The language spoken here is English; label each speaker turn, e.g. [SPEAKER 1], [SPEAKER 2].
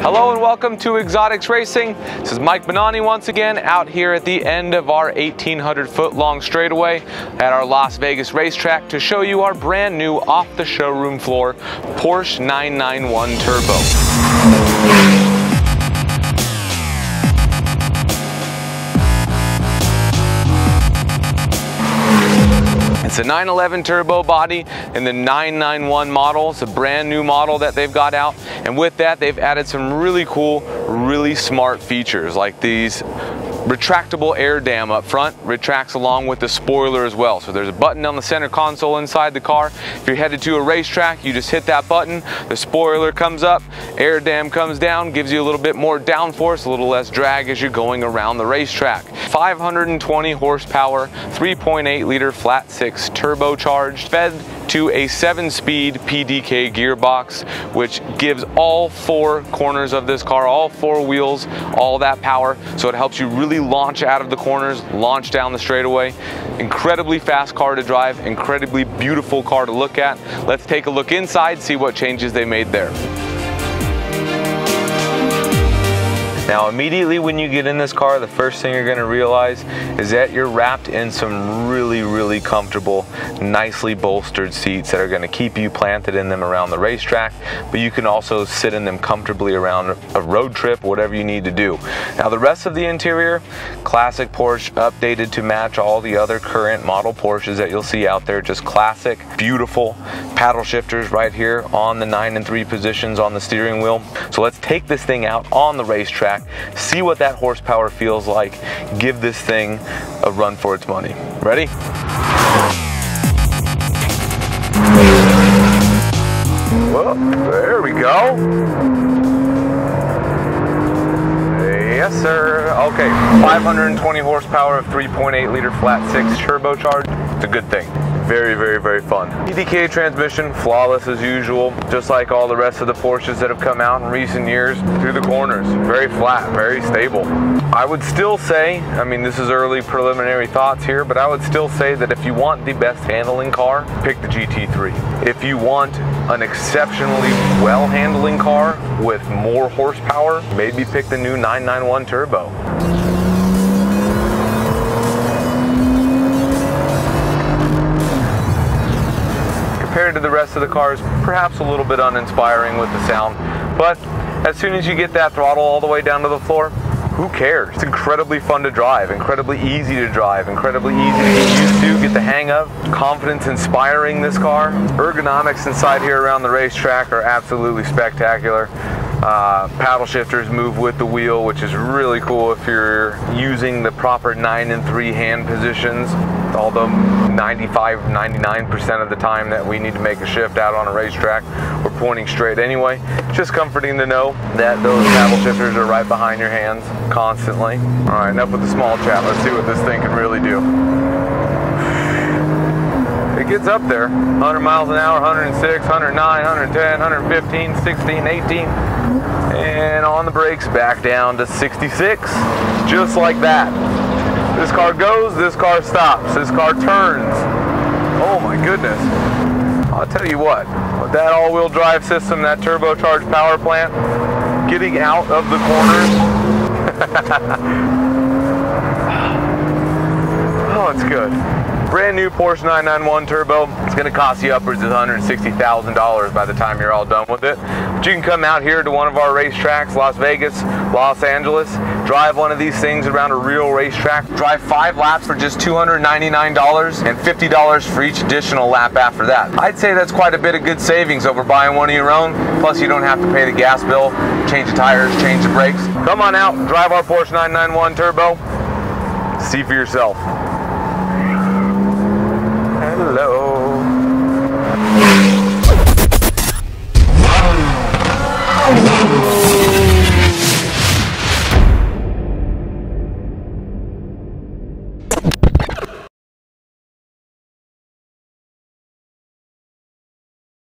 [SPEAKER 1] Hello and welcome to Exotics Racing. This is Mike Benani once again out here at the end of our 1,800 foot long straightaway at our Las Vegas racetrack to show you our brand new off the showroom floor Porsche 991 Turbo. It's a 911 turbo body in the 991 model. It's a brand new model that they've got out, and with that they've added some really cool, really smart features like these retractable air dam up front, retracts along with the spoiler as well. So there's a button on the center console inside the car. If you're headed to a racetrack, you just hit that button, the spoiler comes up, air dam comes down, gives you a little bit more downforce, a little less drag as you're going around the racetrack. 520 horsepower, 3.8 liter flat six turbocharged, fed to a 7-speed PDK gearbox, which gives all four corners of this car, all four wheels, all that power. So it helps you really launch out of the corners, launch down the straightaway. Incredibly fast car to drive, incredibly beautiful car to look at. Let's take a look inside, see what changes they made there. Now immediately when you get in this car, the first thing you're going to realize is that you're wrapped in some really comfortable, nicely bolstered seats that are going to keep you planted in them around the racetrack, but you can also sit in them comfortably around a road trip, whatever you need to do. Now the rest of the interior, classic Porsche, updated to match all the other current model Porsches that you'll see out there. Just classic, beautiful paddle shifters right here on the 9 and 3 positions on the steering wheel. So let's take this thing out on the racetrack, see what that horsepower feels like, give this thing a run for its money. Ready? Well, there we go. Yes, sir. Okay, 520 horsepower of 3.8 liter flat six turbocharged. It's a good thing. Very fun. PDK transmission, flawless as usual, just like all the rest of the Porsches that have come out in recent years through the corners. Very flat, very stable. I would still say, I mean this is early preliminary thoughts here, but I would still say that if you want the best handling car, pick the GT3. If you want an exceptionally well handling car with more horsepower, maybe pick the new 991 Turbo. Compared to the rest of the cars, perhaps a little bit uninspiring with the sound, but as soon as you get that throttle all the way down to the floor, who cares? It's incredibly fun to drive, incredibly easy to drive, incredibly easy to get used to, get the hang of. Confidence inspiring, this car. Ergonomics inside here around the racetrack are absolutely spectacular. Paddle shifters move with the wheel, which is really cool if you're using the proper 9 and 3 hand positions, although 95–99% of the time that we need to make a shift out on a racetrack, we're pointing straight anyway. Just comforting to know that those paddle shifters are right behind your hands constantly. All right, enough with the small chat. Let's see what this thing can really do. It gets up there, 100 miles an hour, 106, 109, 110, 115, 16, 18, and on the brakes back down to 66, just like that. This car goes, this car stops, this car turns. Oh my goodness. I'll tell you what, with that all-wheel drive system, that turbocharged power plant, getting out of the corners, oh, it's good. Brand new Porsche 991 Turbo. It's going to cost you upwards of $160,000 by the time you're all done with it. But you can come out here to one of our racetracks, Las Vegas, Los Angeles, drive one of these things around a real racetrack, drive 5 laps for just $299 and $50 for each additional lap after that. I'd say that's quite a bit of good savings over buying one of your own, plus you don't have to pay the gas bill, change the tires, change the brakes. Come on out, drive our Porsche 991 Turbo, see for yourself. Hello.